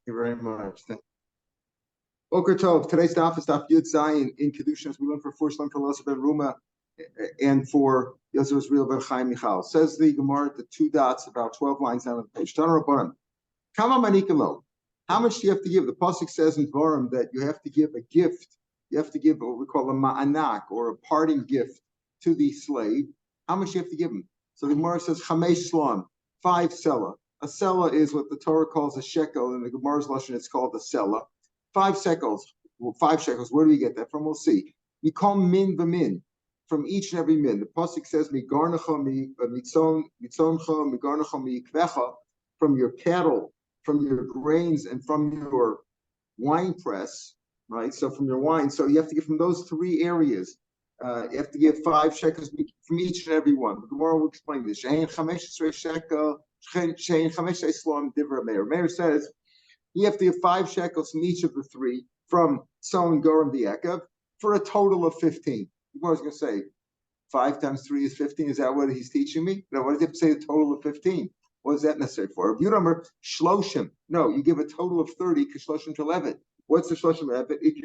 you very much. Boker Tov. Today's daf is Daf Yud Zayin in קידושין. As we learn for Shlom for Elazar ben Ruma and for Yosef Israel ben Chaim Michal. Says the Gemara at the two dots, about 12 lines down on the page. Tana Rabbanan. Kama manikalo. How much do you have to give? The pasuk says in Dvarim that you have to give a gift. You have to give what we call a ma'anak, or a parting gift to the slave. How much do you have to give him? So the Gemara says chamesh slon, 5 sela. A sela is what the Torah calls a shekel. In the Gemara's lashon, it's called a sela. 5 shekels. Well, 5 shekels. Where do we get that from? We'll see. We call min v'min from each and every min. The pasuk says migarnacha mitzoncha migarnacha mikvecha, from your cattle, from your grains, and from your wine press. Right. So from your wine. So you have to give from those 3 areas. You have to give 5 shekels from each and every one. The Gemara will explain this. Meir says you have to give 5 shekels from each of the 3 from Son, Goram, the Ekev, for a total of 15. The Gemara is going to say 5 times 3 is 15. Is that what he's teaching me? No. What does he have to say? A total of 15. What is that necessary for? If you remember shloshim, no, you give a total of 30 because shloshim to 11. What's the shloshim eved? If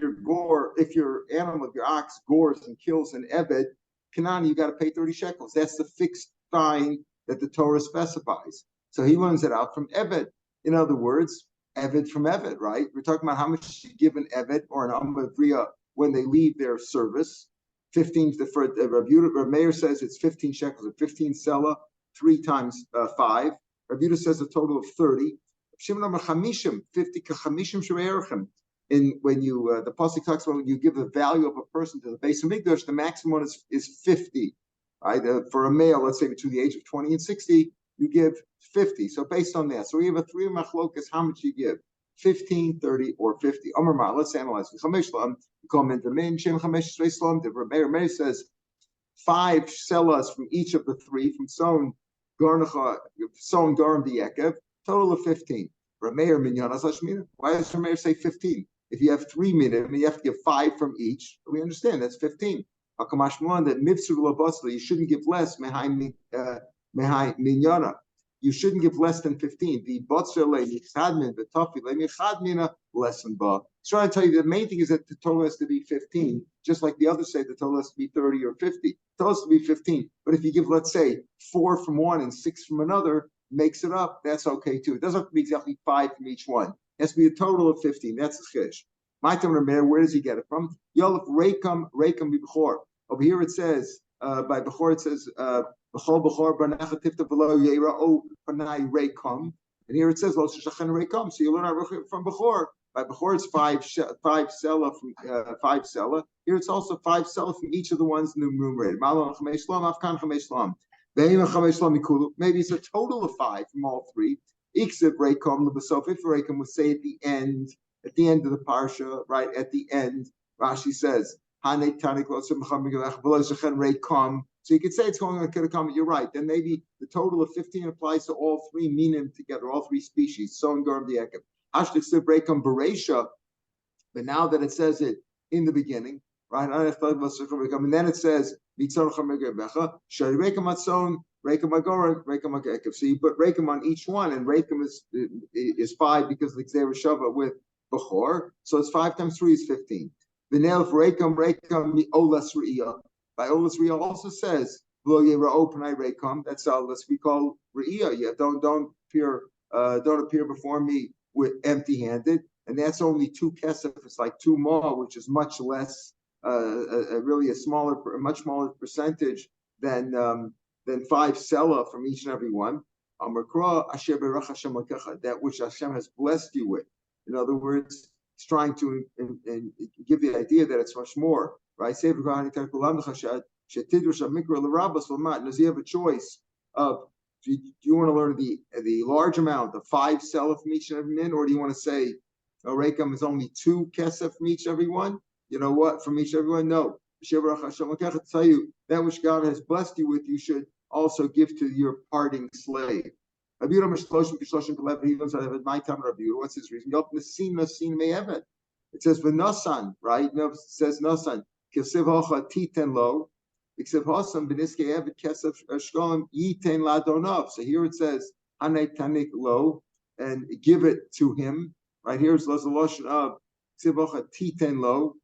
your animal, if your ox gores and kills an eved, Kanani, you got to pay 30 shekels. That's the fixed fine that the Torah specifies. So he learns it out from eved. In other words, eved from eved, right? We're talking about how much you give an eved or an amavriya when they leave their service. 15 for Rav Meir says it's 15 shekels, or 15 sela, 3 times 5. Rav Yudah says a total of 30. Shimon Chamishim, 50 kachamishim she'erchem. In when you the pasuk talks about when you give the value of a person to the base of Mikdash, the maximum is 50. Right? For a male, let's say between the age of 20 and 60, you give 50. So based on that, so we have a 3 machlokas. How much you give? 15, 30, or 50. Amar Ma. Let's analyze. Chamesh lam. You call them min shem chamesh lam. The Rav Meir says 5 selas from each of the 3 from Son, Garnacha, Son, Garam, the Ekev, total of 15. Rav Meir minyanas lashmina. Why does Rav Meir say 15? If you have 3 minim, you have to give 5 from each. We understand that's 15. Akamashmuan that mivsu l'basla, you shouldn't give less mehay minyana. You shouldn't give less than 15. The batzra le'michadmin, the tafi le'michadmina, less than ba. So trying to tell you the main thing is that the total has to be 15, just like the others say the total has to be 30 or 50. The total has to be 15. But if you give, let's say, 4 from one and 6 from another, makes it up, that's okay too. It doesn't have to be exactly 5 from each one. It has to be a total of 15. That's the chish. My time Rameir, where does he get it from? Yolef Reikam B'Bechor. Over here it says, by Bechor it says, B'chol Bechor B'Nacha Tifta V'lo Yeira'o Panai Reikam. And here it says, Lo Shachan Reikam. So you learn from Bechor. By Bechor it's 5 sela from 5 sela. Here it's also 5 sela from each of the ones enumerated. Malon Chamesh Lam, Afkan Chamesh Lam. Maybe it's a total of 5 from all 3. Iksiv Reikom L'Basof. If Reikom would say at the end of the parsha, right at the end, Rashi says, Hane Tanik Losim Reikom. So you could say it's going on Kidakam. You're right. Then maybe the total of 15 applies to all 3 minim together, all 3 species. Son Garm the Ekev. Hashtik Reikom Bereisha. But now that it says it in the beginning, right? And then it says, so you put Reikam on each one, and Reikam is 5 because the Gzeir Shava with Bechor. So it's 5 times 3 is 15. The nail of Reikam Olas Re'iyah. By Olas Re'iyah also says, that's all we call Re'iyah. Yeah, don't appear before me with empty-handed. And that's only 2 kesef. It's like 2 ma, which is much less. Really a much smaller percentage than 5 sela from each and every one. That which Hashem has blessed you with. In other words, it's trying to give the idea that it's much more. Right? Does he have a choice of, do you want to learn the large amount, the 5 sela from each and every min, or do you want to say, Reikam is only 2 kesef from each and every one? You know what? From each everyone, no. Tell you that which God has blessed you with, you should also give to your parting slave. What's his reason? It says v'nasan, right? No, it says nasan. Kesiv hocha titen lo. Kesiv hosam b'niske evet kesef shkolim yiten ladonav. So here it says hanei tanik lo, and give it to him. Right here's the lotion of Tzibocha Titen Lo.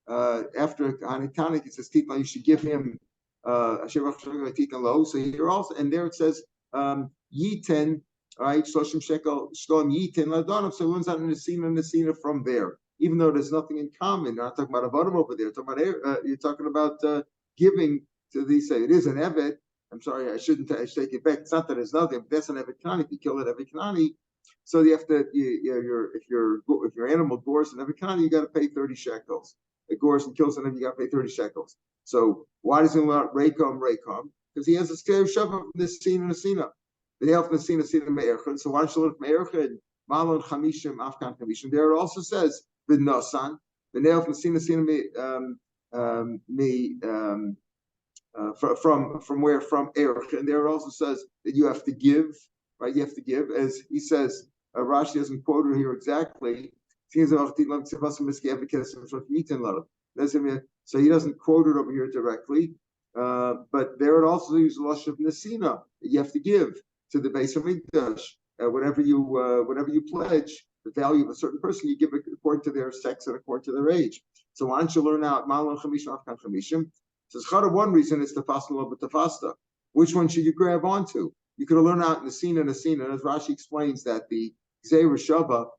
After Hanitanik, it says Titen Lo. You should give him Titen Lo. So here also, and there it says Yiten. Right, Shloshim Shekel Shlom Yiten Ladonov. So it learns out in the Nesina from there. Even though there's nothing in common, you're not talking about a bottom over there. You're talking about giving to these. Say it is an evet. I'm sorry, I should take it back. It's not that there's nothing, but that's an evet kanani. If you kill it evet kanani, so you have to. If your animal gores an evet kanani, you got to pay 30 shekels. It gores and kills an you got to pay 30 shekels. So why does he learn Raykom? Because he has a scale shava from the Nesina. The help Nesina Me'erchen. So why don't you learn from Me'erchen? Malon Chamishim Afkan Chamishim. There it also says the Nasan, the nail from Nesina from where from Erech, and there it also says that you have to give, right? You have to give, as he says. Rashi doesn't quote it here exactly. So he doesn't quote it over here directly, but there it also uses the lush of Nesina that you have to give to the base of Mikdash. Whatever you pledge, the value of a certain person, you give it according to their sex and according to their age. So why don't you learn out Malon Chamishim Afkan Chamishim? So one reason is Tafasta Lo B'Tafasta. Which one should you grab onto? You could have learned out Nesina, and as Rashi explains that the Gzeira Shava,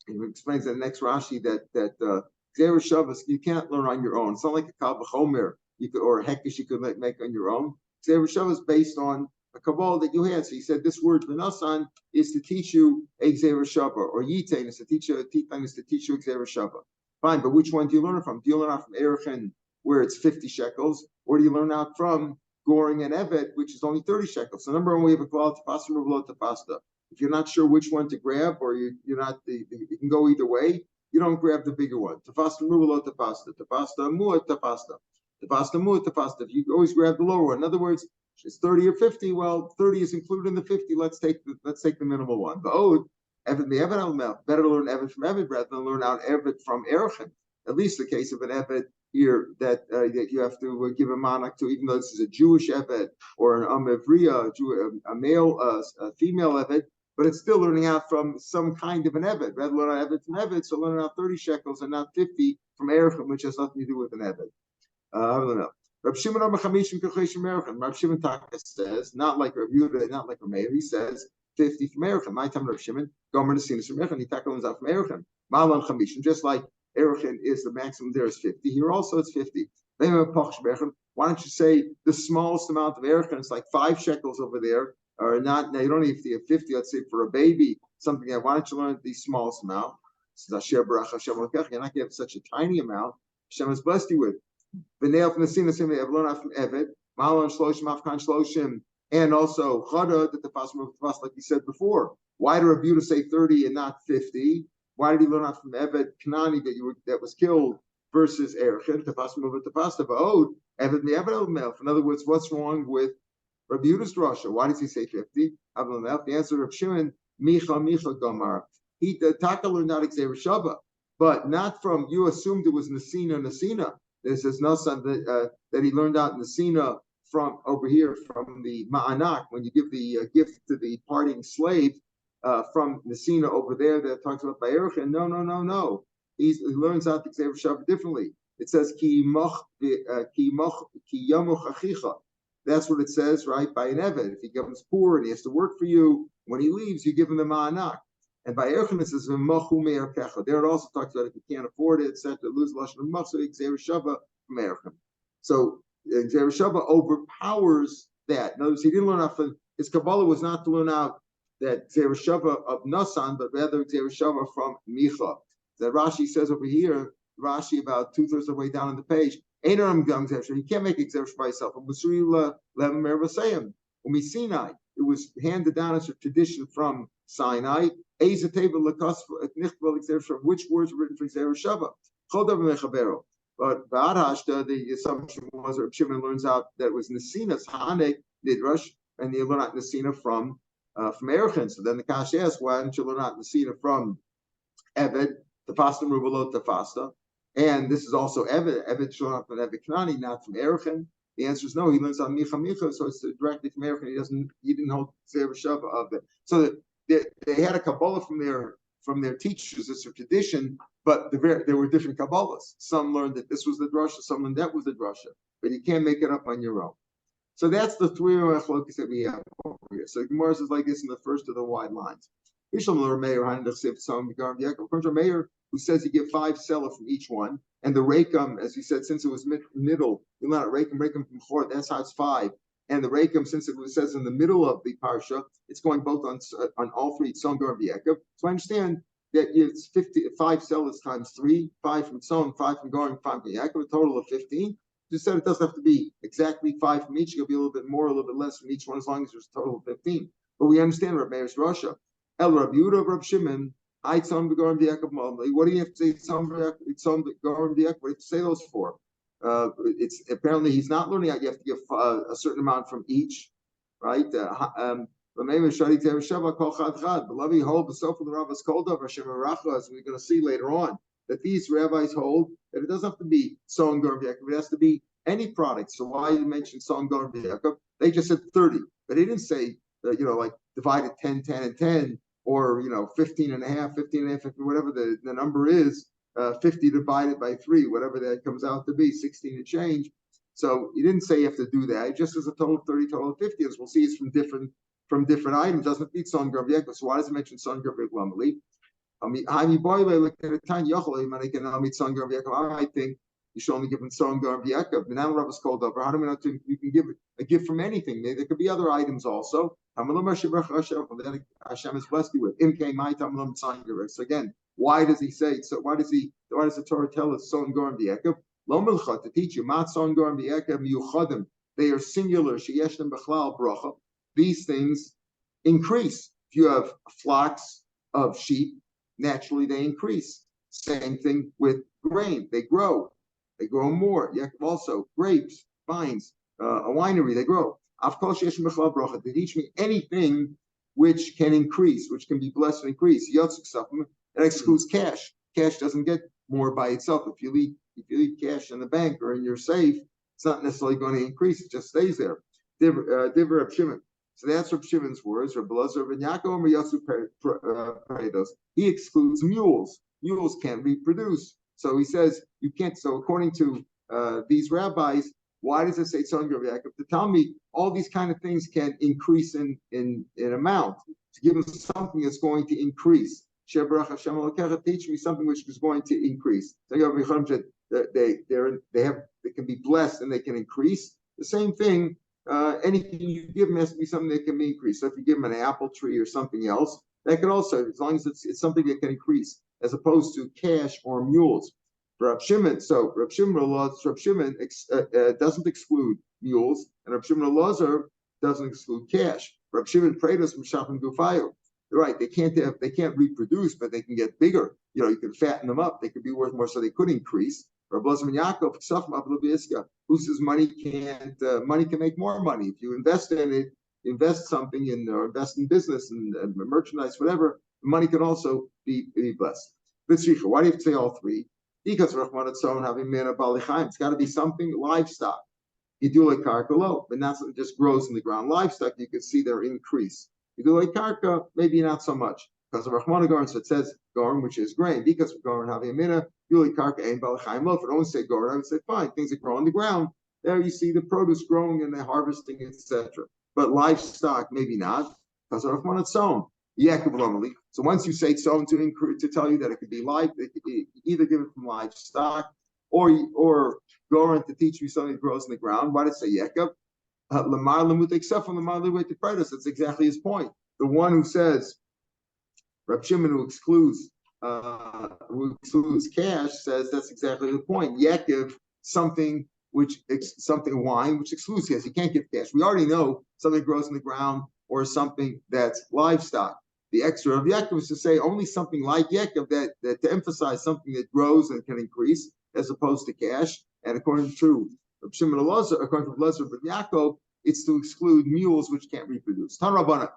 he explains in the next Rashi that Gzeira Shava you can't learn on your own. It's not like a Kal V'Chomer or a Hekesh you could make on your own. Gzeira Shava is based on a Kabbalah that you had. So he said this word V'Nasan is to teach you a Gzeira Shava, or Yitain is to teach you a Titan is to teach you a Gzeira Shava. Fine, but which one do you learn from? Do you learn out from Erechen, where it's 50 shekels, or do you learn out from goring and evet, which is only 30 shekels? So number one, we have a klal tafasta muvlo tafasta. If you're not sure which one to grab, or you can go either way, you don't grab the bigger one. Tafasta muvlo tafasta, tafasta muat tafasta, tafasta muat tafasta. If you always grab the lower one, in other words, it's 30 or 50. Well, 30 is included in the 50. Let's take the minimal one. The ode, evet the evet al better to learn evet from evet rather than learn out evet from erchen. At least the case of an evet here that you have to give a manak to, even though this is a Jewish evet or an amevriya, a male, a female evet, but it's still learning out from some kind of an evet. Rather learn out evet from evet, so learning out 30 shekels and not 50 from erchen, which has nothing to do with an evet. I don't know. Rav Shimon Rav Shimon Taka says, not like Rav Yehuda, not like Rav Meir, he says 50 from Erechim. My time Rav Shimon, Gomer Nesinas from Erechim, he Taka learns out from Erechim. Malon Chamishim, just like Erechim is the maximum there is 50. Here also it's 50. Why don't you say the smallest amount of Erechim? It's like 5 shekels over there, or not. Now you don't need to have 50. Let's say for a baby, something like. Why don't you learn the smallest amount? You're not going to have such a tiny amount. Hashem has blessed you with. The nail from the sin of learn from Evet, Malon Shloshim Afkan Shloshim, and also Chada that the Pasuk like you said before. Why did Rabbi Yehuda say 30 and not 50? Why did he learn out from Evet Kanani that was killed versus Erechim? The Pasuk of the Pasuk Va'od Evet me'Evet Melf. In other words, what's wrong with Rabbi Yehuda's drasha? Why does he say 50? The answer of Shimon Micha Gomar. He the Taka learned out Gzeira Shava, but not from. You assumed it was Nesina. This is Nasan that he learned out in the Sina from over here from the Ma'anak, when you give the gift to the parting slave from the Sina over there that talks about Bayerchen. No. He learns out the Gzeira Shava differently. It says ki yamuch achicha. That's what it says, right? By an Evet. If he becomes poor and he has to work for you, when he leaves, you give him the Ma'anak. And by Erchen it says v'machu me'erkecha. There it also talks about if you can't afford it, etc. Lose lashon of machu Gzeira Shava from Erchen. So Gzeira Shava overpowers that. In other words, he didn't learn out from his Kabbalah was not to learn out that Gzeira Shava of Nasan, but rather Gzeira Shava from Micha. That Rashi says over here, Rashi about 2/3 of the way down on the page. You can't make Gzeira Shava by yourself. It was handed down as a tradition from Sinai. Which words were written for Gzeira Shava? But the assumption was that Shimon learns out that it was Nesina's Hanek Nidrash, and you learn out Nesina from Erchen. So then the Kash asks, why don't you learn out Nesina from Evet, Tafasta Rubalot Tafasta? And this is also Evet showing up from Evet Kanani, not from Erchen. The answer is no. He learns on Micha, so it's directly from Erchen. He didn't hold Gzeira Shava of it. So they had a Kabbalah from their from their teachers. It's a tradition, but there were different Kabbalahs. Some learned that this was the drasha, some learned that was the drasha, but you can't make it up on your own. So that's the three machlokas that we have over here. So Gemara says like this in the first of the wide lines. Rav Meir, who says you get 5 selah from each one, and the Reikam, as he said, since it was middle, you not Reikam from Chor, that's how it's 5. And the Reikam, since it says in the middle of the parsha, it's going both on all 3 Tzon, Gar, and V'Yekov. So I understand that it's 5 sellahs times 3, 5 from Tzon, 5 from Gar, and 5 from V'Yekov, a total of 15. Just said it doesn't have to be exactly 5 from each. It could be a little bit more, a little bit less from each one, as long as there's a total of 15. But we understand Rav Meir's Rasha. El Rav Yehuda, Rav Shimon, I Tzon, Gar, and V'Yekov. What do you have to say? Tzon, Gar, and V'Yekov. What do you have to say those for? It's apparently he's not learning out. You have to give a certain amount from each, right? As we're going to see later on, that these rabbis hold that it doesn't have to be Son Gar V'Yekov, it has to be any product. So why you mentioned Son Gar V'Yekov? They just said 30, but they didn't say like divided 10, 10, and 10, or 15 and a half, 50, whatever the number is. 50 divided by 3, whatever that comes out to be, 16 and change. So he didn't say you have to do that. It just as a total of 30, total of 50. As we'll see, it's from different items. Doesn't beat Son Gar V'Yekov. So why does it mention Son Gar V'Yekov? I think you should only give him Son Gar V'Yekov. But now Rav is called over. How do we know you can give a gift from anything? There could be other items also. Hashem is blessed you with. So again, why does he say so? Why does the Torah tell us Son Gar V'Yekov? Lo milcha, to teach you mat Son Gar V'Yekov miyuchadim. They are singular. Sheyeshtem b'chlal bracha. These things increase. If you have flocks of sheep, naturally they increase. Same thing with grain. They grow more. Also, grapes, vines, a winery, they grow. To teach me anything which can increase, which can be blessed and increase. That excludes cash. Cash doesn't get more by itself. If you leave cash in the bank or in your safe, it's not necessarily going to increase. It just stays there. Divrei Rav Shimon. So that's Rav Shimon's words. Rav Elazar ben Yaakov Paredos. He excludes mules. Mules can't reproduce. So he says you can't. So according to these rabbis, why does it say Tzon Gar V'Yekov? To tell me all these kind of things can increase in amount. To give them something that's going to increase. Teach me something which is going to increase. They can be blessed and they can increase. The same thing. Anything you give them has to be something that can be increased. So if you give them an apple tree or something else, that could also, as long as it's something that can increase, as opposed to cash or mules. Rav Shimon, so Rav Shimon doesn't exclude mules, and Rav Shimon Elazar doesn't exclude cash. Rav Shimon prayed us from Shapim Gufayo. Right, they can't reproduce, but they can get bigger. You can fatten them up. They could be worth more, so they could increase. Rav Elazar ben Yaakov, who says money can make more money if you invest in it, invest something in or invest in business and merchandise, whatever. Money can also be blessed. Why do you have to say all 3? Because it's got to be something livestock. You do like karka, but not something that just grows in the ground. Livestock, you can see their increase. You do like karka, maybe not so much. Because of Rahman Garin, so it says Garin, which is grain. Because of Garin Havimina, you like karka and balachayim loaf. If I don't say Garin, I would say fine, things that grow on the ground. There you see the produce growing and the harvesting, etc. But livestock, maybe not, because of Rahman it's sown. So once you say sown to tell you that it could be live, it could be either given from livestock or Garin to teach you something that grows in the ground. Why did it say Yekab? Except from the Lamar way to Predas. That's exactly his point. The one who says Rav Shimon who excludes cash says that's exactly the point. Yekiv, something wine which excludes cash. You can't give cash. We already know something grows in the ground or something that's livestock. The extra of Yekiv is to say only something like Yekiv that to emphasize something that grows and can increase as opposed to cash. And according to Rav Shimon Elazar, according to Elazar ben Yaakov, it's to exclude mules which can't reproduce. Tan Rabbana.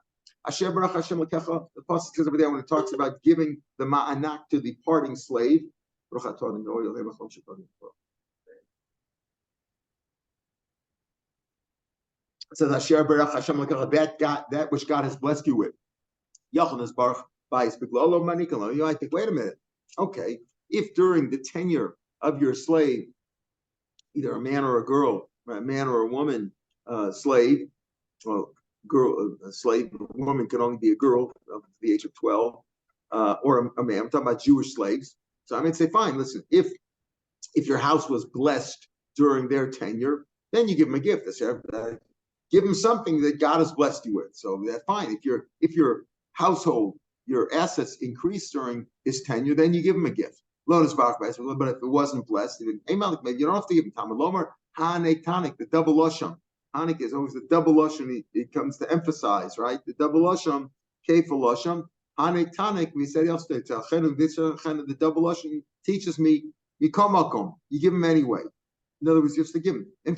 Asher Barach Hashem Lekecha, the pasuk says over there when it talks about giving the ma'anak to the parting slave. It says Asher Barach Hashem Lekecha, that which God has blessed you with. Yachan is Baruch bias biglolo manikalo. You might think, wait a minute. Okay, if during the tenure of your slave, either a man or a girl, a man or a woman slave, well, a slave, a woman can only be a girl of the age of 12, or a man. I'm talking about Jewish slaves. So I might say, fine, listen, if your house was blessed during their tenure, then you give them a gift. Give them something that God has blessed you with. So that's fine. If your household, your assets increase during his tenure, then you give him a gift. Lotus Bach, but if it wasn't blessed, you don't have to give him Talmud Lomer, Hanek Tanik, the double Lashon. Hanek is always the double Lashon. It comes to emphasize, right? The double Lashon, Kefal Lashon, Hanek Tanik, we said yesterday, the double Lashon teaches me, Mikomakom, you give him anyway. In other words, you have to give him. So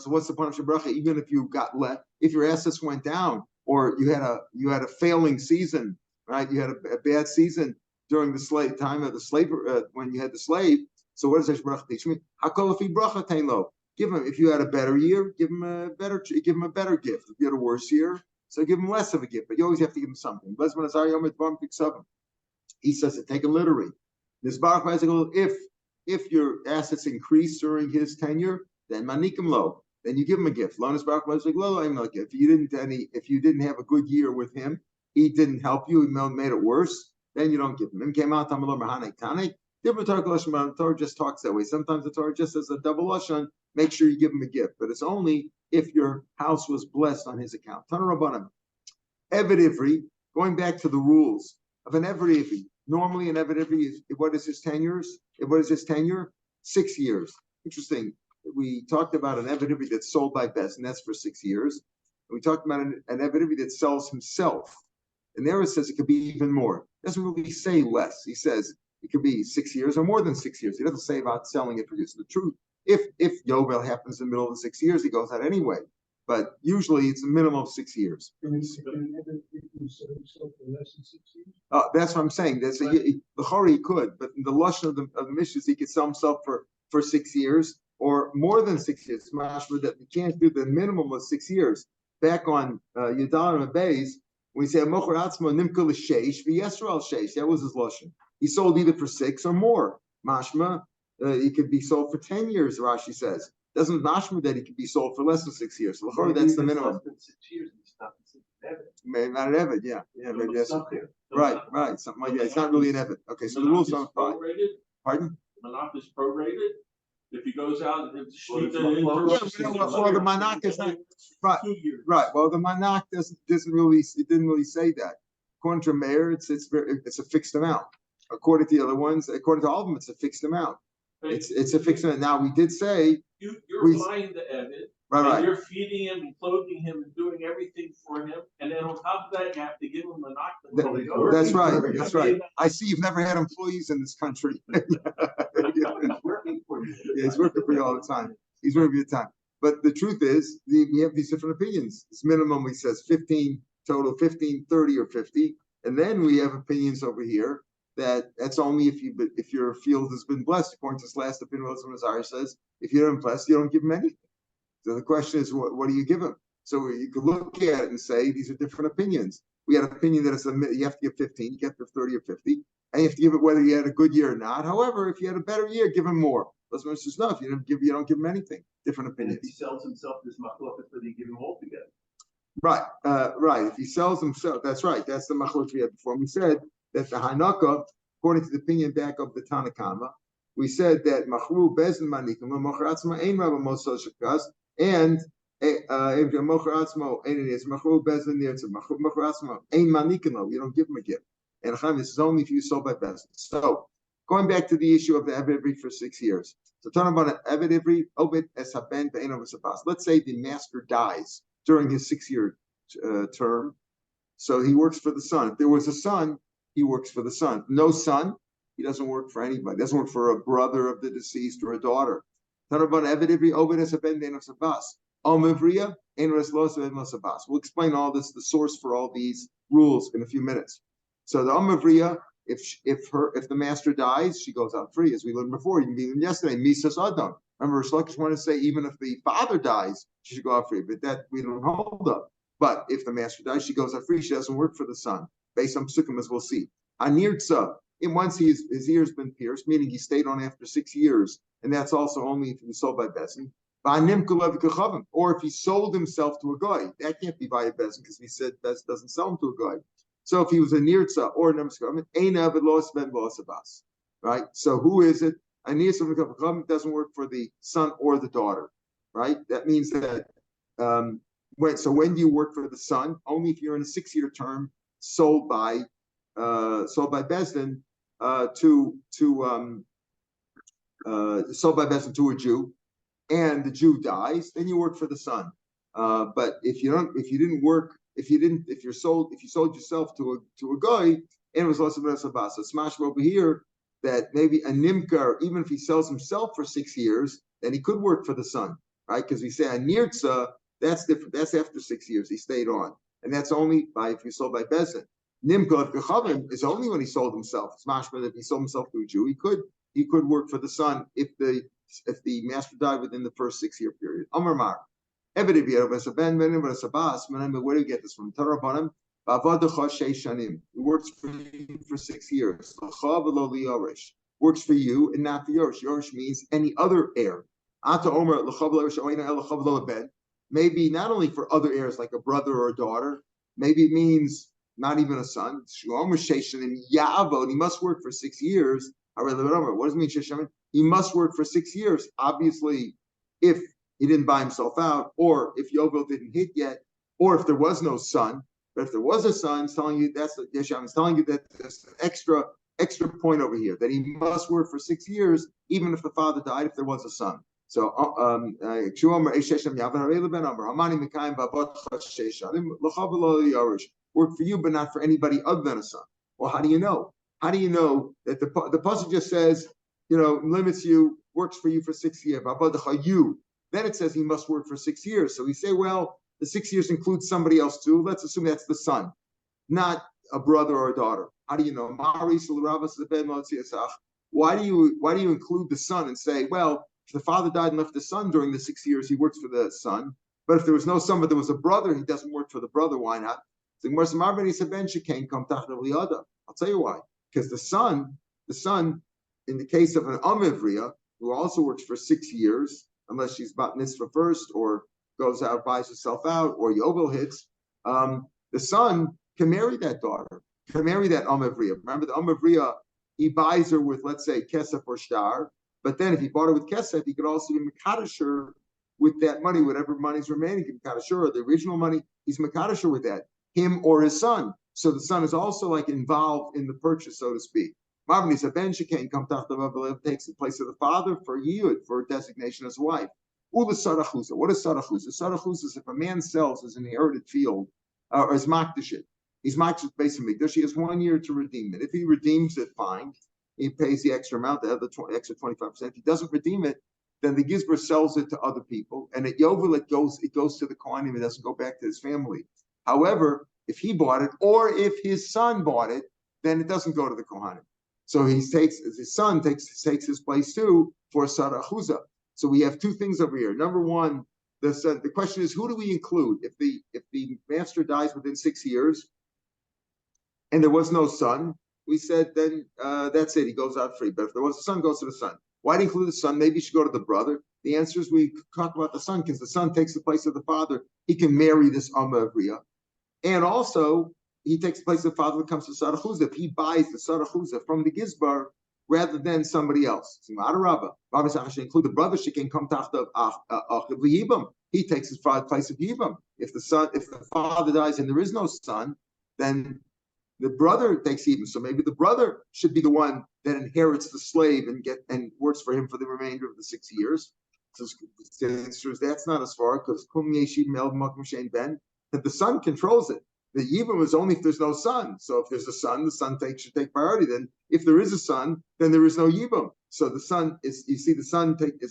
what's the point of Shabracha? Even if you got left, if your assets went down, or you had a failing season, right? You had a bad season during the slave time of the slave when you had the slave. So what does Shabracha teach me? Hakolafi bracha tainlo. Give him, if you had a better year, give him a better gift. If you had a worse year, so give him less of a gift. But you always have to give him something. He says it, take him literally. This Baruch, if your assets increase during his tenure, then manikim lo, then you give him a gift. If you didn't have a good year with him, he didn't help you, he made it worse, then you don't give him. The Torah just talks that way. Sometimes the Torah just says a double lashon, make sure you give him a gift, but it's only if your house was blessed on his account. Tanarabanan. Eved Ivri, going back to the rules of an Eved Ivri. Normally, an Eved Ivri is, what is his tenure? 6 years. Interesting. We talked about an Eved Ivri that's sold by Best, and that's for 6 years. And we talked about an Eved Ivri that sells himself. And there it says it could be even more. It doesn't really say less. He says it could be 6 years or more than 6 years. He doesn't say about selling it, producing the truth. If Yovel happens in the middle of the 6 years, he goes out anyway. But usually it's a minimum of 6 years. That's what I'm saying. That's the Chori he could, but in the lashon of the Mishnah, he could sell himself for 6 years or more than 6 years. Mashma that you can't do the minimum of 6 years. Back on Yudal and Beis, we say Mocher Atzmo Nimkul Sheish v'Yesrael Sheish. That was his lashon. He sold either for 6 or more. Mashma, he could be sold for 10 years. Rashi says. Doesn't mashma that he could be sold for less than 6 years. So that's the minimum. Less than 6 years, maybe not an Evid, yeah, maybe that's right. Something like that. It's not really an Evid. Okay, so the rules don't apply. Pardon? Manach is prorated. If he goes out and the Manach is not right. Right. Well, the Manach didn't really say that. According to Meir, it's a fixed amount. According to the other ones, according to all of them, it's a fixed amount. It's a fixed amount. Now we did say you're buying the Evid, right. You're feeding him and clothing him and doing everything for him, and then on top of that, you have to give him a That's right. That's right. I see you've never had employees in this country. Working for you. Yeah, he's working for you all the time. He's working for you time. But the truth is, we have these different opinions. This minimum, he says 15 total, 15, 30, or 50, and then we have opinions over here. That's only if your field has been blessed. According to this last opinion, Mazar says, if you're not blessed, you don't give him anything. So the question is, what do you give him? So you could look at it and say these are different opinions. We had an opinion that you have to give 15, you have to give 30 or 50, and you have to give it whether you had a good year or not. However, if you had a better year, give him more. That's what it says. No, if you don't give him anything. Different opinions. And if he sells himself, this machlokes, whether you give him all together. Right, right. If he sells himself, that's right. That's the machlokes we had before. We said that the Hanaka, according to the opinion back of the Tanakama, we said that Machru Bezin Manikim, Mocharatzma Ein Rabba Mosel Shakas, and if Mocharatzma Ein it is Machru Bezin Nirtz, Mocharatzma Ein Manikino, you don't give him a gift. And this is only if you sold by Bezin. So, going back to the issue of the Eved Ivri for 6 years. So, talking about an Eved Ivri, Obed Es Haben Be'en Of Sabas. Let's say the master dies during his 6 year term. So, he works for the son. If there was a son, he works for the son. No son, he doesn't work for anybody. He doesn't work for a brother of the deceased or a daughter. We'll explain all this, the source for all these rules in a few minutes. So the Amavriya, if the master dies, she goes out free, as we learned before, even yesterday, Misas Adam. Remember, Shlokish wanted to say even if the father dies, she should go out free, but that we don't hold up. But if the master dies, she goes out free, she doesn't work for the son. based on psukim, as we'll see. Anirtza, and once his ear's been pierced, meaning he stayed on after 6 years, and that's also only if he was sold by Bezin. Or if he sold himself to a guy, that can't be by a Bezin because we said Bezin doesn't sell him to a guy. So if he was a nirtza or a nemskar, right? So who is it? A nirtza doesn't work for the son or the daughter, right? That means that when do you work for the son? Only if you're in a 6-year term sold by Bezdin sold by Bezdin to a Jew, and the Jew dies, then you work for the son. But if you sold yourself to a guy, and it was lost of Sabas. So smash over here that maybe a nimkar, even if he sells himself for 6 years, then he could work for the son, right? Because we say a nirtza, that's different. That's after 6 years he stayed on, and that's only if he sold by Bezin. Nimkar Gechavim is only when he sold himself. It's mashma that if he sold himself to a Jew, he could work for the son if the master died within the first 6-year period. Amar Mar. Where do we get this from? He works for you for 6 years. Works for you and not for Yorish. Yorish means any other heir. Maybe not only for other heirs like a brother or a daughter, maybe it means not even a son. And he must work for 6 years. What does it mean, Sheshamin? He must work for 6 years. Obviously, if he didn't buy himself out, or if Yovel didn't hit yet, or if there was no son. But if there was a son, it's telling you that's the Yeshamin is telling you that there's an extra point over here that he must work for 6 years, even if the father died, if there was a son. So, work for you, but not for anybody other than a son. Well, how do you know? How do you know that the pasuk just says, limits you, works for you for 6 years? You. Then it says he must work for 6 years. So we say, well, the 6 years includes somebody else too. Let's assume that's the son, not a brother or a daughter. How do you know? Why do you include the son and say, well, if the father died and left the son during the 6 years, he works for the son. But if there was no son, but there was a brother, he doesn't work for the brother. Why not? I'll tell you why. Because the son, in the case of an Amivriya, who also works for 6 years, unless she's bat mitzvah first, or goes out, buys herself out, or Yovel hits, the son can marry that daughter, can marry that Amivriya. Remember, the Amivriya, he buys her with, let's say, kesef or shtar, but then if he bought her with kesef, he could also be mekadesher with that money, whatever money's remaining, mekadesher, or the original money, he's mekadesher with that, him or his son. So the son is also like involved in the purchase, so to speak. Takes the place of the father for yiyud, for designation as a wife. What is sarachusa? Sarachusa is if a man sells his inherited field, or his makdashit. He's makdashit based on mikdash. He has 1 year to redeem it. If he redeems it, fine. He pays the extra amount, the other extra 25%. If he doesn't redeem it, then the gizber sells it to other people, and at Yovel it goes to the kohanim. It doesn't go back to his family. However, if he bought it, or if his son bought it, then it doesn't go to the kohanim. So his son takes his place too for sarachusa. So we have two things over here. Number one, the question is, who do we include? If the master dies within 6 years, and there was no son, we said then that's it. He goes out free. But if there was a son, goes to the son. Why include the son? Maybe he should go to the brother. The answer is we talk about the son because the son takes the place of the father. He can marry this Amavriya. And also, he takes the place of the father when it comes to Sarachuza. If he buys the Sarachuza from the Gizbar rather than somebody else. So, include the brother, she can come to Yibam. He takes his place of Yibam. If the father dies and there is no son, then the brother takes Yibam. So maybe the brother should be the one that inherits the slave and works for him for the remainder of the 6 years. So that's not as far because that the son controls it. The Yibam is only if there's no son. So if there's a son, the son should take priority. Then if there is a son, then there is no Yibam. So the son is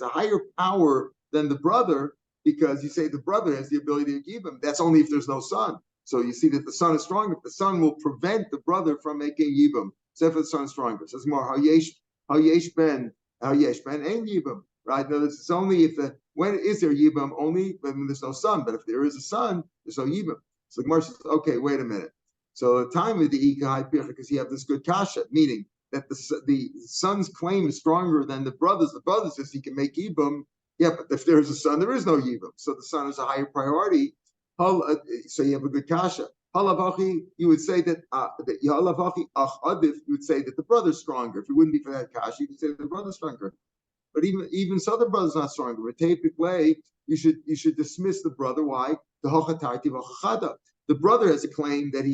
a higher power than the brother because you say the brother has the ability to Yibam. That's only if there's no son. So you see that the son is stronger. The son will prevent the brother from making Yibam. Except for the son is stronger. So it's more Hayesh ben and Yibam. Right? No, it's only when is there Yibam? Only when there's no son. But if there is a son, there's no Yibam. So the Gemara says, okay, wait a minute. So the time of the Ikahai Pircha, because you have this good kasha, meaning that the son's claim is stronger than the brother's. The brother says he can make Yibum. Yeah, but if there's a son, there is no Yibum. So the son is a higher priority. So you have a good kasha. Halavachi, you would say that you would say that the brother's stronger. If it wouldn't be for that kasha, you could say that the brother's stronger. But even so, the brother's not stronger. You should dismiss the brother. Why? The brother has a claim that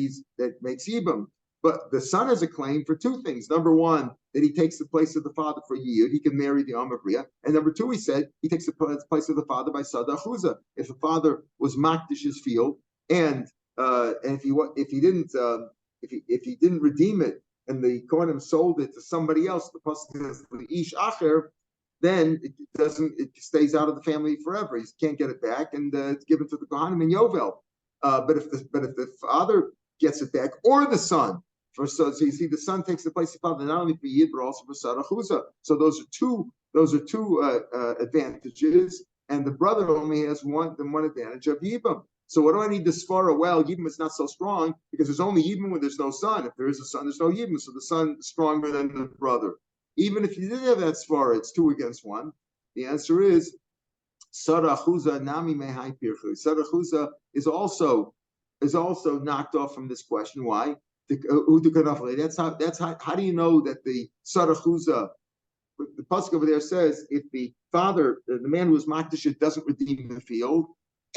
makes Yibum. But the son has a claim for two things. Number one, that he takes the place of the father for a year. He can marry the Amavriya. And number two, he said, he takes the place of the father by Sada Chuza. If the father was Makdish's field, and if he didn't redeem it, and the Kohanim sold it to somebody else, the pasuk says the Ish Acher, then it stays out of the family forever. He can't get it back, and it's given to the Kohanim in Yovel. But if the father gets it back, or the son, so you see, the son takes the place of the father not only for Yid but also for Sarachuza. So those are two advantages, and the brother only has one advantage of Yibam. So what do I need this Svara? Well, Yibam is not so strong because there's only Yibam when there's no son. If there is a son, there's no Yibam. So the son is stronger than the brother. Even if you didn't have that Svara, it's 2 against 1. The answer is Sarachuza nami mehai pirchu. Sarachuza is also knocked off from this question. Why? That's how do you know that the Sarachuza, the pasuk over there says, if the father, the man who is makdish, doesn't redeem the field,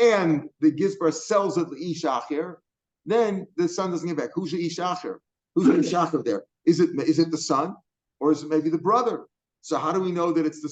and the gizbar sells it to Ish Acher, then the son doesn't get back. Who's the Ish Acher? Who's the Ish Acher there? Is it the son, or is it maybe the brother? So how do we know that it's the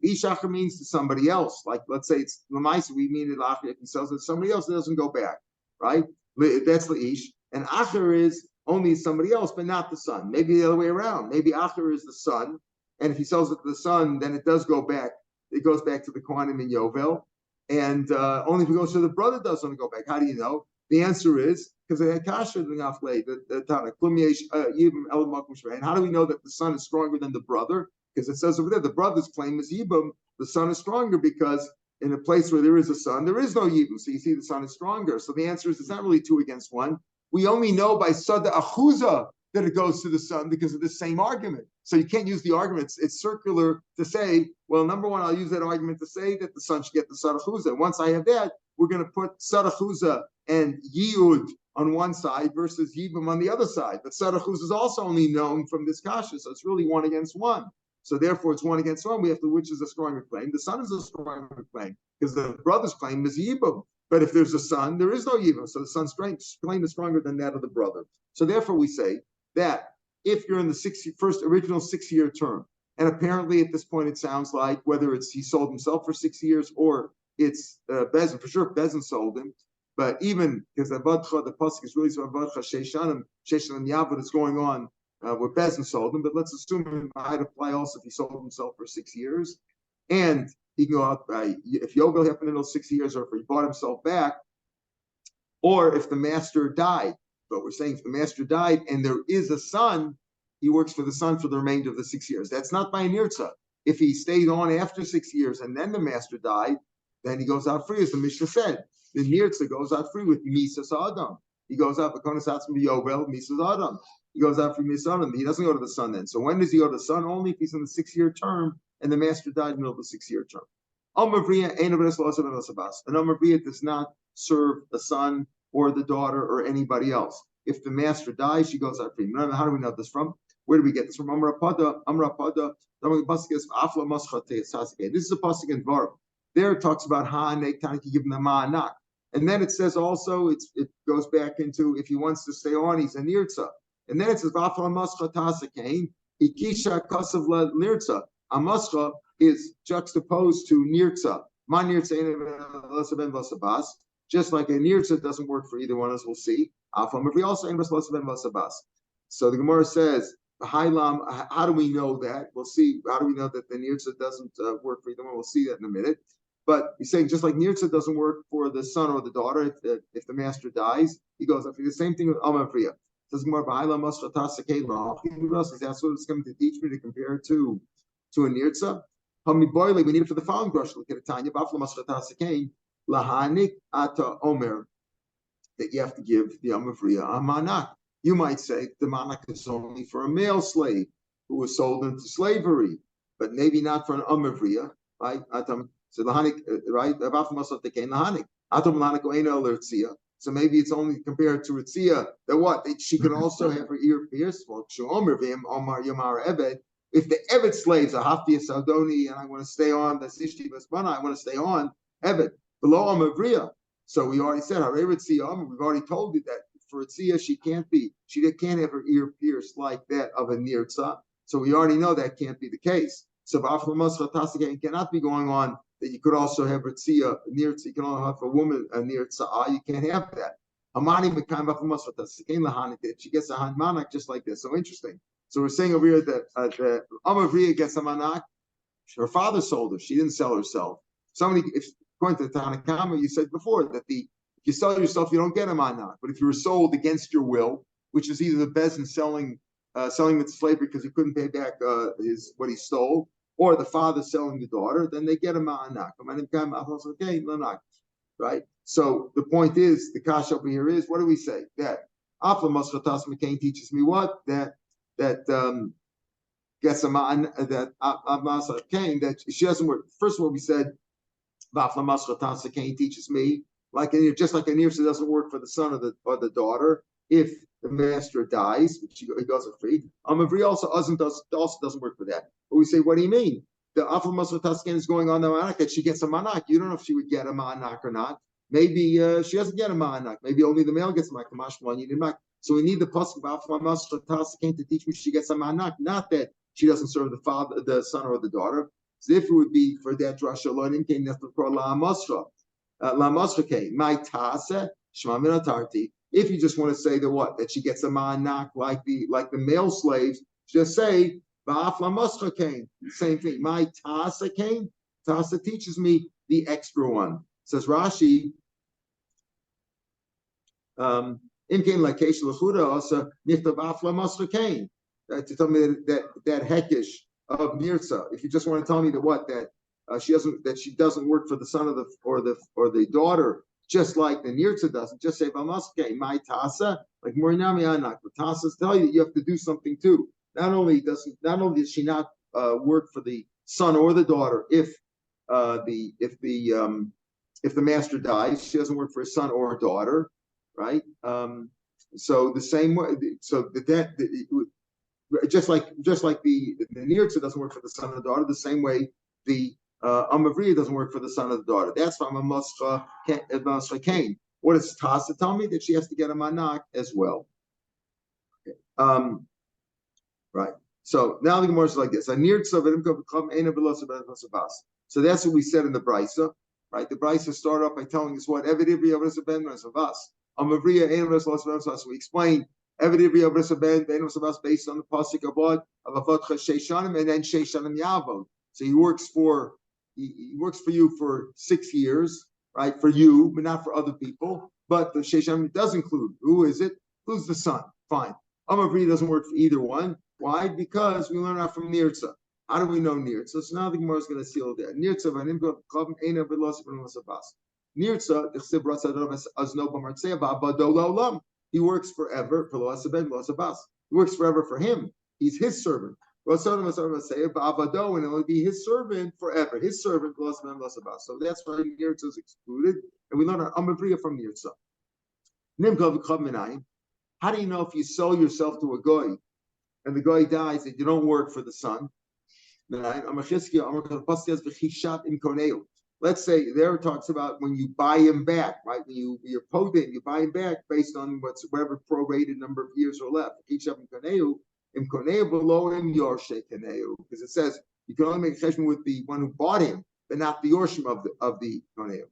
Ish Acher means to somebody else? Like, let's say it's Lamaisa, we mean it Acher. If he sells it to somebody else, it doesn't go back, right? That's the Ish. And Acher is only somebody else, but not the son. Maybe the other way around. Maybe Acher is the son, and if he sells it to the son, then it does go back. It goes back to the Kohanim in Yovel, and only if it goes to the brother doesn't go back. How do you know? The answer is because they had kasher the Nafle, the Tana Klumyesh Yibam El Makum. And how do we know that the son is stronger than the brother? Because it says over there the brother's claim is Yibam. The son is stronger because in a place where there is a son, there is no Yibam. So you see the son is stronger. So the answer is it's not really 2 against 1. We only know by Sada Achuza that it goes to the son because of the same argument. So you can't use the argument. It's circular to say, well, number one, I'll use that argument to say that the son should get the Sarachuza. Once I have that, we're going to put Sarachuza and Yiyud on one side versus Yibam on the other side. But Sarachuza is also only known from this kasha, so it's really 1 against 1. So therefore, it's 1 against 1. We have to, which is a stronger claim? The son is a stronger claim because the brother's claim is Yibam. But if there's a son, there is no Yibam. So the son's claim is stronger than that of the brother. So therefore, we say that if you're in the original 6-year term, and apparently at this point it sounds like whether it's he sold himself for 6 years or it's Bezin, for sure Bezin sold him, but even because the pasuk is really Avadcha Sheishanim Yavud is going on where Bezin sold him, but let's assume it might apply also if he sold himself for 6 years, and he can go out if Yovel happened in those 6 years, or if he bought himself back, or if the master died. But we're saying if the master died and there is a son, he works for the son for the remainder of the 6 years. That's not by Nirtza. If he stayed on after 6 years and then the master died, then he goes out free, as the Mishnah said. The Nirtza goes out free with Misas Adam. He goes out, Misas Adam. He goes out for Misas Adam. He doesn't go to the son then. So when does he go to the son? Only if he's in the 6-year term and the master died in the middle of the 6-year term. An Amavriya does not serve the son or the daughter or anybody else. If the master dies, she goes out free. How do we know this from? Where do we get this from? Amrapada. This is a pasuk in Dvarim. There it talks about ha'anek tanki giving the ma'anak. And then it says also, it goes back into if he wants to stay on, he's a nirtza. And then it says v'afla mascha tasakain ikisha kasav la nirtza. A mascha is juxtaposed to nirtza. Ma nirtza ben vasabas. Just like a nirtza doesn't work for either one, as we'll see. We also so the Gemara says, how do we know that? We'll see. How do we know that the nirtza doesn't work for either one? We'll see that in a minute. But he's saying just like nirtza doesn't work for the son or the daughter, if the master dies, he goes up. The same thing with Amavriya. Says Gemara, that's what it's going to teach me to compare it to a nirtza. We need it for the following brush. Look at Tanya. Lahanik ata omer. that you have to give the Amavriya a manak. You might say the manak is only for a male slave who was sold into slavery, but maybe not for an Amavriya, right? So lahanik, right? So maybe it's only compared to Ritzia that what? She can also have her ear pierced. Well, if the Evet slaves are Hafti Saudoni and I want to stay on the Sishti Basbana, I want to stay on Evet, below Amavriya. So we already said, we've already told you that for Ritzia, she can't have her ear pierced like that of a Nirtza. So we already know that can't be the case. So it cannot be going on that you could also have Ritzia, Nirtza, you can only have a woman, a Nirtza, you can't have that. She gets a Hanmanak just like this. So interesting. So we're saying over here that Amavriya gets a Manak, her father sold her, she didn't sell herself. According to the Tanakama, you said before that if you sell yourself, you don't get a Manak. But if you were sold against your will, which is either the bezin selling with slavery because he couldn't pay back what he stole, or the father selling the daughter, then they get a ma'anak. Right? So the point is, the kash over here is, what do we say? That Afla Maschatas McCain teaches me what? That gets a ma'an, that Mascha Cain, that she doesn't work. First of all, we said, Afla Maschatas McCain teaches me, just like a nirsa doesn't work for the son or the daughter, if the master dies, which he goes free. Amavri also doesn't work for that. But we say, what do you mean? The Afal Masr Taskin is going on the manak that she gets a manak. You don't know if she would get a manak or not. Maybe she doesn't get a manak. Maybe only the male gets a manak. So we need the pasuk of Afal Masr Taskin to teach me she gets a manak, not that she doesn't serve the father, the son, or the daughter. So if it would be for that drasha lonim came for la masra came my tase shma minatarti. If you just want to say that she gets a ma'anak like the male slaves, just say ba'afla mascha came. Same thing. My tasa came. Tasa teaches me the extra one. Says Rashi. In came like Kesh Lechuda also nifta ba'afla mascha came. To tell me that hekish of nirza. If you just want to tell me that she doesn't work for the son of the daughter. Just like the Nirtza doesn't, just say Bamaske, my Tasa, like Morinami Anak. The Tasas tell you that you have to do something too. Not only does she not work for the son or the daughter if the master dies, she doesn't work for a son or a daughter, right? So the same way, just like the Nirtza doesn't work for the son or the daughter, the same way the Amavriya doesn't work for the son of the daughter. That's why Mascha Cain. What does Tasa tell me? That she has to get a manak as well. Okay. Right. So now the Gemara is like this. So that's what we said in the Brisa. Right. The Brisa started off by telling us what Evidivri of us. Amavriya Ein. We explained Evidivri of us based on the pasuk of what of Avotcha Sheishanim and then Sheishanim Yavod. So he works for you for 6 years, right? For you, but not for other people. But the Sheishanim does include. Who is it? Who's the son? Fine. Amavri doesn't work for either one. Why? Because we learn out from Nirtza. How do we know Nirtza? So now the Gemara is going to seal there. Nirtza he works forever. He works forever for him. He's his servant. And it'll be his servant forever. His servant. So that's why Nirtza is excluded. And we learn our Amavriya from Nirtza. How do you know if you sell yourself to a goy and the guy dies that you don't work for the son? Let's say there it talks about when you buy him back, right? When you're potent, you buy him back based on whatever prorated number of years are left. Because it says you can only make cheshbon with the one who bought him, but not the yorshim of the koneu.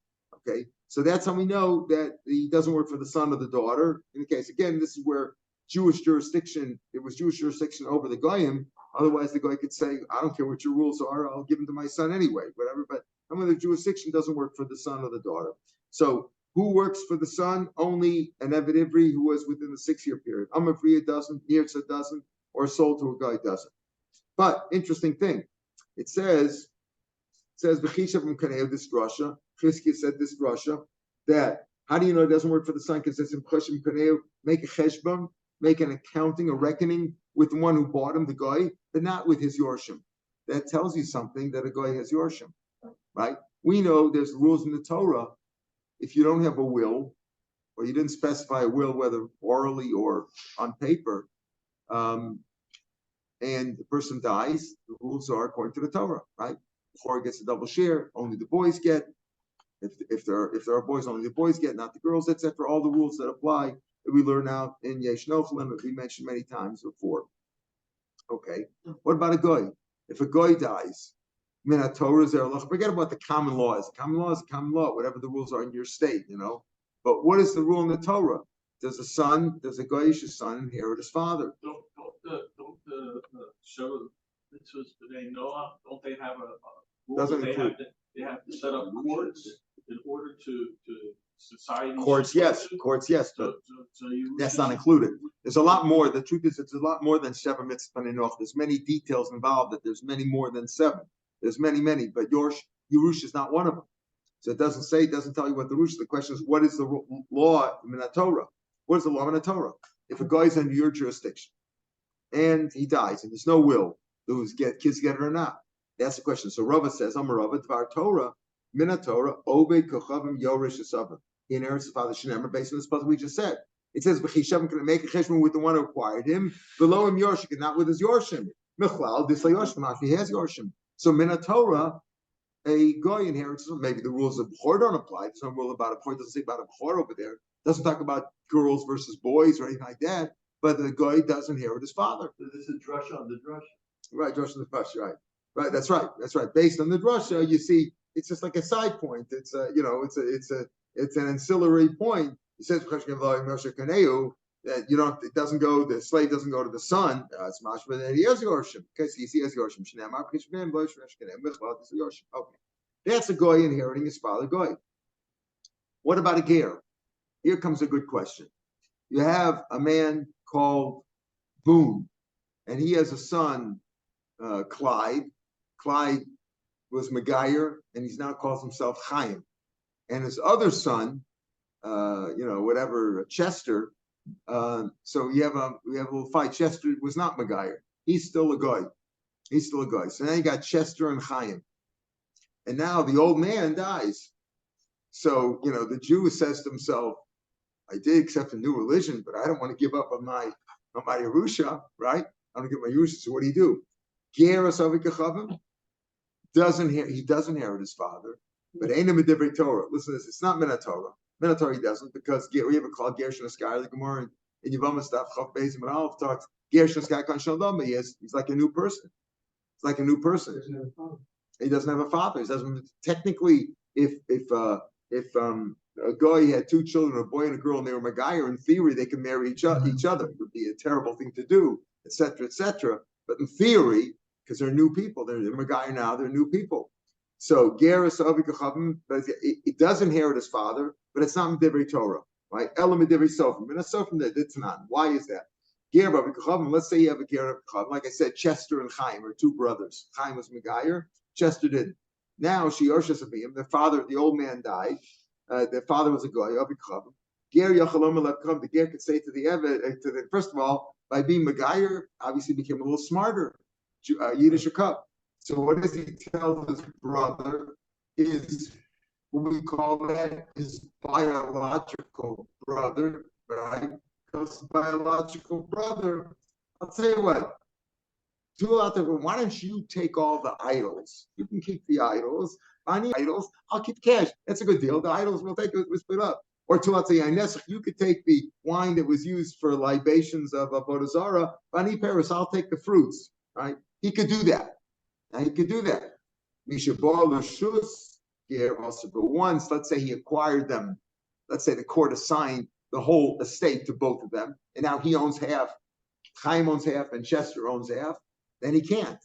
Okay, so that's how we know that he doesn't work for the son or the daughter. In the case, again, this is where Jewish jurisdiction. It was Jewish jurisdiction over the goyim. Otherwise, the guy could say, "I don't care what your rules are. I'll give them to my son anyway." Whatever. But the jurisdiction doesn't work for the son or the daughter. So who works for the son? Only an Eved Ivri who was within the 6-year period. Amavriya doesn't. Nirtza doesn't. Or sold to a guy doesn't. But interesting thing, it says B'chishav Mkanei this drasha. Chizkiah said this drasha that How do you know it doesn't work for the son? Because it's in Choshim Kaneu, make a cheshbon, make an accounting, a reckoning with the one who bought him, the guy, but not with his yorshim. That tells you something that a guy has yorshim, right? We know there's rules in the Torah. If you don't have a will, or you didn't specify a will, whether orally or on paper, and the person dies, the rules are according to the Torah, right? Before it gets a double share, only the boys get. If there are boys, only the boys get, not the girls, etc. All the rules that apply that we learn out in Yesh Nochalim, that we mentioned many times before. Okay. What about a goy? If a goy dies, forget about the common laws. Common law is common law, whatever the rules are in your state, But what is the rule in the Torah? Does a goyish son inherit his father? Don't the show mitzvahs b'nei Noah, don't they have a rule? Doesn't they include. They have to set up courts in order to society. Courts, yes, but that's not included. There's a lot more. The truth is, it's a lot more than 7 mitzvahs b'nei Noach. There's many details involved. That there's many more than 7. There's many, but Yerush is not one of them. So it doesn't tell you what the Yerush is. The question is, what is the law in the Torah? What is the law in the Torah? If a guy is under your jurisdiction and he dies and there's no will, do kids get it or not? That's the question. So Rava says, I'm a Rava, Dvar Torah, Mina Torah, Obed Kochavim Yorish Esavim. He inherits the father Shenemer based on this puzzle we just said. It says, B'chishavim can make a cheshbon with the one who acquired him, below him Yorshim, not with his Yorshim. Mechlal, Disla Yorshim, he has Yorshim. So Mina Torah, a guy inherits, maybe the rules of Bechor don't apply. There's no rule about a Bechor, doesn't say about a Bechor over there. Doesn't talk about girls versus boys or anything like that. But the guy does inherit his father. So this is drasha on the drasha. Right, drasha on the drasha, right. Right, that's right. Based on the drasha, you see, it's just like a side point. It's it's an ancillary point. He says that it doesn't go, the slave doesn't go to the son. It's mashma that he has yorshim. Okay, so he has yorshim. Okay, that's a goy inheriting his father goy. What about a ger? Here comes a good question. You have a man called Boone, and he has a son, Clyde. Clyde was Megayer, and he's now calls himself Chaim. And his other son, Chester. So we have a little fight. Chester was not Megayer. He's still a guy. So now you got Chester and Chaim. And now the old man dies. So, the Jew says to himself, I did accept a new religion, but I don't want to give up on my Yerusha, right? I don't give my Yerusha. So what do you do? He doesn't inherit his father, but ain't him a different Torah. Listen to this, it's not Minatorah. Minatorah he doesn't, because we have a called Gershon Askai, the Gemara in Yevamos Daf Chav Beis and Alf talks Gershon Askai Kan Shalom. He's like a new person. It's like a new person. He doesn't have a father. He doesn't technically. If a guy had 2 children, a boy and a girl, and they were Megayer, in theory they could marry each other. It would be a terrible thing to do, etc., etc. But in theory, because they're new people, they're Megayer now, they're new people. So Geras Avikachavim, but it does inherit his father, but it's not Medivri Torah, right? Elam Medivri Sofim, and a Sofim that it's not. Why is that? Ger Avikachavim. Let's say you have a Ger Avikachavim. Like I said, Chester and Chaim are 2 brothers. Chaim was Megayer, Chester didn't. Now Shiur Shesavim, the father, the old man died. Their father was a guy, Avikachavim. Ger Yachalom Elakam. The Ger could say to the Evet, first of all, by being Megayer, obviously became a little smarter. Yiddish cup. So what does he tell his brother? Is what we call that his biological brother, right? Because biological brother, I'll tell you what. Why don't you take all the idols? You can keep the idols. I need idols. I'll keep cash. That's a good deal. The idols we'll take it. We'll split up. Or you could take the wine that was used for libations of Avodah Zarah. Bani Paris, I'll take the fruits. Right? He could do that. Now he could do that. But once, let's say he acquired them. Let's say the court assigned the whole estate to both of them, and now he owns half, Chaim owns half, and Chester owns half. Then he can't,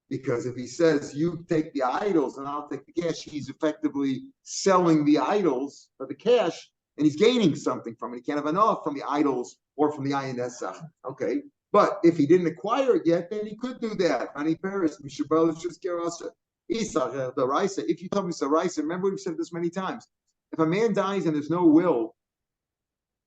because if he says you take the idols and I'll take the cash, he's effectively selling the idols for the cash, and he's gaining something from it. He can't have enough from the idols or from the ayin esach. Okay. But if he didn't acquire it yet, then he could do that. Ani Paris, Mishabel, just Gerasa. If you tell me Saraisa, remember we've said this many times. If a man dies and there's no will,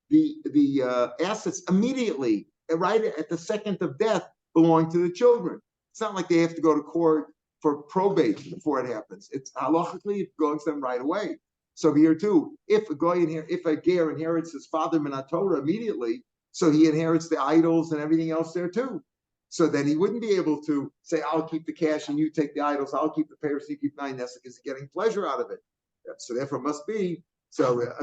the assets immediately, right at the second of death, belong to the children. It's not like they have to go to court for probate before it happens. It's halachically, it goes to them right away. So here too, if a ger inherits his father minat Torah immediately, so he inherits the idols and everything else there too. So then he wouldn't be able to say, I'll keep the cash and you take the idols, I'll keep the papers, you keep 9 because he's getting pleasure out of it. So therefore it must be, so even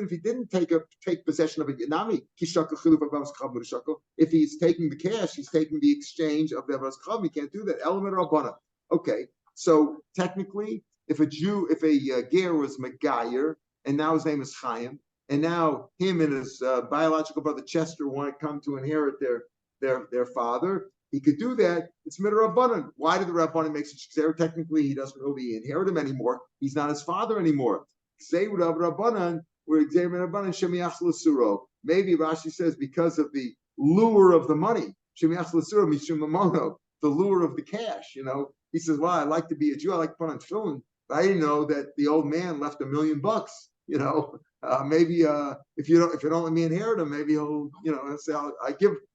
if he didn't take possession of a yanami, if he's taking the cash, he's taking the exchange of the Avos, he can't do that. Element Rabbana. Okay, so technically, if a ger was Megayer, and now his name is Chaim, and now him and his biological brother Chester want to come to inherit their father, he could do that. It's midrabanan. Why did the Rabbanan make such a xer? Technically, he doesn't really inherit him anymore. He's not his father anymore. Say with Rabbanan, where Rabbanan shemiach l'suro. Maybe Rashi says because of the lure of the money. Shemiach l'suro mishum mamono, the lure of the cash. He says, "Well, I like to be a Jew. I like to put on tefillin, but I didn't know that the old man left $1 million. Maybe if you don't let me inherit him, maybe he'll say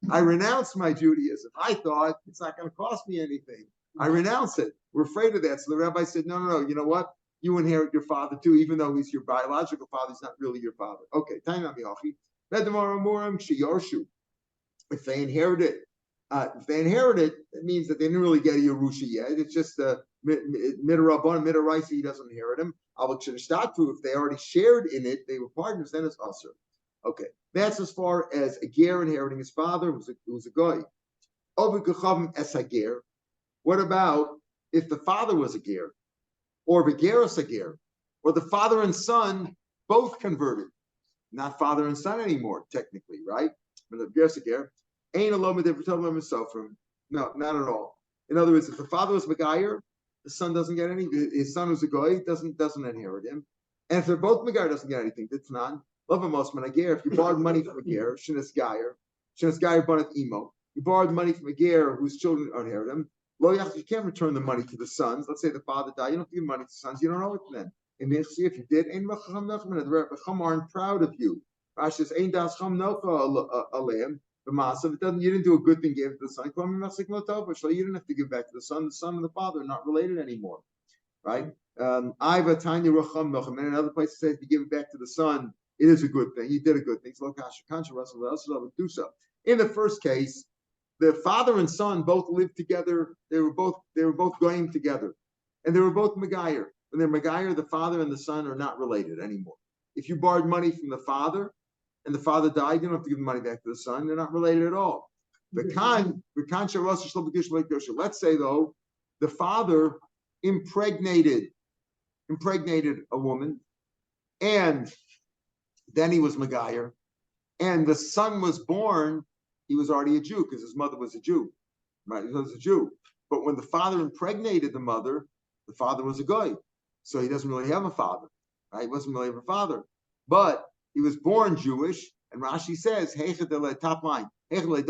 I renounce my Judaism. I thought it's not going to cost me anything. I renounce it. We're afraid of that. So the rabbi said, no. You know what? You inherit your father too, even though he's your biological father. He's not really your father. Okay. If they inherit it, it means that they didn't really get a Yerusha yet. It's just midrabban, midraisa. He doesn't inherit him. If they already shared in it, they were partners, then it's usher. Okay, that's as far as a ger inheriting his father, who's a goy. What about if the father was a ger, or if a ger is a ger, or the father and son both converted, not father and son anymore, technically, right? But the ger is a ger, ain't a loma de from. No, not at all. In other words, if the father was Megayer, the son doesn't get any. His son who's a goy doesn't inherit him, and if they're both Megayer, doesn't get anything. That's not love him most Megayer. If you borrowed money from a ger, shinas gayer banat imo. You borrowed money from a ger whose children inherit him. You can't return the money to the sons. Let's say the father died. You don't give money to the sons. You don't owe it to them. And if you did, the Chacham aren't proud of you. Rashi says, "Ein das Chacham nocha aleim." You didn't do a good thing, gave it to the son. You didn't have to give back to the son. The son and the father are not related anymore, right? In another place it says, if you give it back to the son, it is a good thing. You did a good thing. In the first case, the father and son both lived together. They were both going together, and they were both Megayer. When they're Megayer, the father and the son are not related anymore. If you borrowed money from the father, and the father died, you don't have to give the money back to the son. They're not related at all. Let's say though, the father impregnated a woman, and then he was Megayer, and the son was born. He was already a Jew because his mother was a Jew, right? He was a Jew. But when the father impregnated the mother, the father was a goy, so he doesn't really have a father, right? He wasn't really have a father, but he was born Jewish, and Rashi says, top line, meaning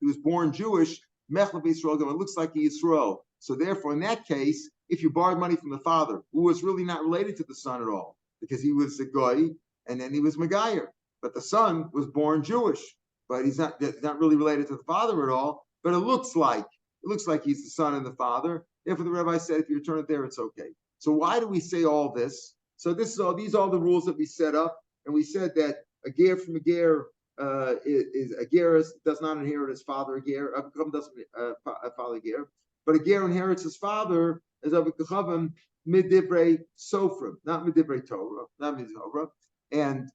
he was born Jewish, it looks like he is Yisrael. So therefore, in that case, if you borrowed money from the father, who was really not related to the son at all, because he was a goy, and then he was Megayer, but the son was born Jewish, but he's not really related to the father at all, but it looks like he's the son and the father. Therefore, the rabbi said, if you return it there, it's okay. So why do we say all this? So these are all the rules that we set up, and we said that a ger from a ger does not inherit his father. A ger doesn't father a ger, but a ger inherits his father as of kachavim midivrei sofrim, not midivrei Torah, not midivrei Torah. And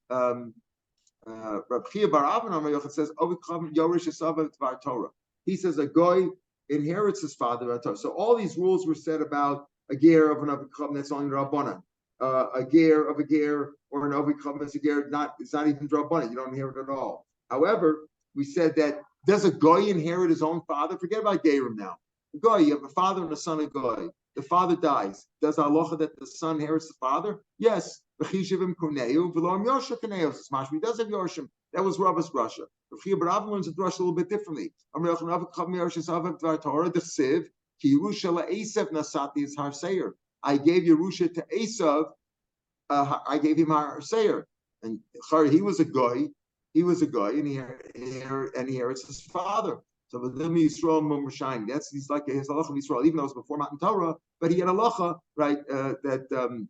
Rav Chia bar Avin says yorish esav tvar Torah. He says a goy inherits his father. So all these rules were said about a ger of an avikav that's only Rabbanan. A ger of a ger or an avikav as a ger, it's not even Rabbanan. You don't inherit at all. However, we said that does a goy inherit his own father? Forget about gerim now. A goy, you have a father and a son of goy. The father dies. Does halacha that the son inherits the father? Yes. He does have Yorshim. That was Rabba's Russia. Rav Chia bar Avin learns the Russia a little bit differently. I gave Yerusha to Esav. I gave him our Seir, and he was a guy. He was a guy, and he inherits his father. So the Yisrael Mumr Shine. He's like his halacha of Yisrael, even though it was before Matan Torah, but he had a halacha, right? Son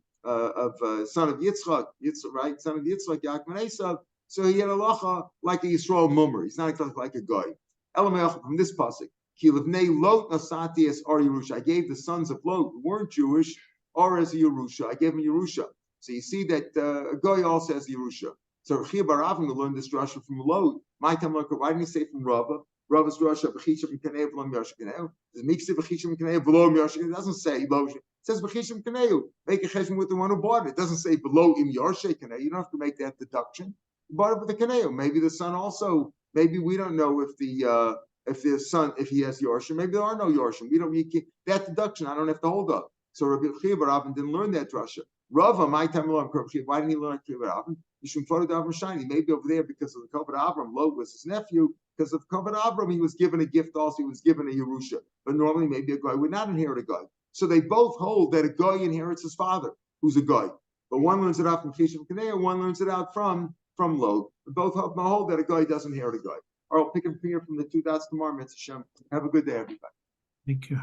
of Yitzchak, right? Son of Yitzchak, Yaakov and Esav. So he had a halacha like a Yisrael Mumr. He's not exactly like a guy. Elamei from this pasuk. Kilivnei Lot nasati as Ar Yerusha. I gave the sons of Lot who weren't Jewish, or as a Yerusha. I gave them Yerusha. So you see that a guy also has Yerusha. So Chia Bar Avin will learn this drasha from Lot. My time, why didn't he say from Rava? Rava's drasha b'chisha b'kanei v'lo miyashkineu. The mikse b'chisha b'kanei v'lo miyashkineu. It doesn't say lo. It says b'chisha b'kaneu. Make a cheshbon with the one who bought it. It doesn't say below im yarshe kaneu. You don't have to make that deduction. You bought it with the kaneu. Maybe the son also. Maybe we don't know if the son, if he has Yorshim, maybe there are no Yorshim. That deduction, I don't have to hold up. So Rabbi Chia Bar Avin didn't learn that drasha. Rava, my time alone, why didn't he learn Chia Bar Avin? Yishum Fodo Davram Shiny. He may be over there because of the Kavod Avram. Lot was his nephew. Because of Kavod Avram, he was given a gift also. He was given a Yerusha. But normally, maybe a guy would not inherit a guy. So they both hold that a guy inherits his father, who's a guy. But one learns it out from Kishav Kaneh, and one learns it out from Lot. But both hold that a guy doesn't inherit a guy. Or I'll pick him here from the 2 dots tomorrow, Mitzvah Shem. Have a good day, everybody. Thank you.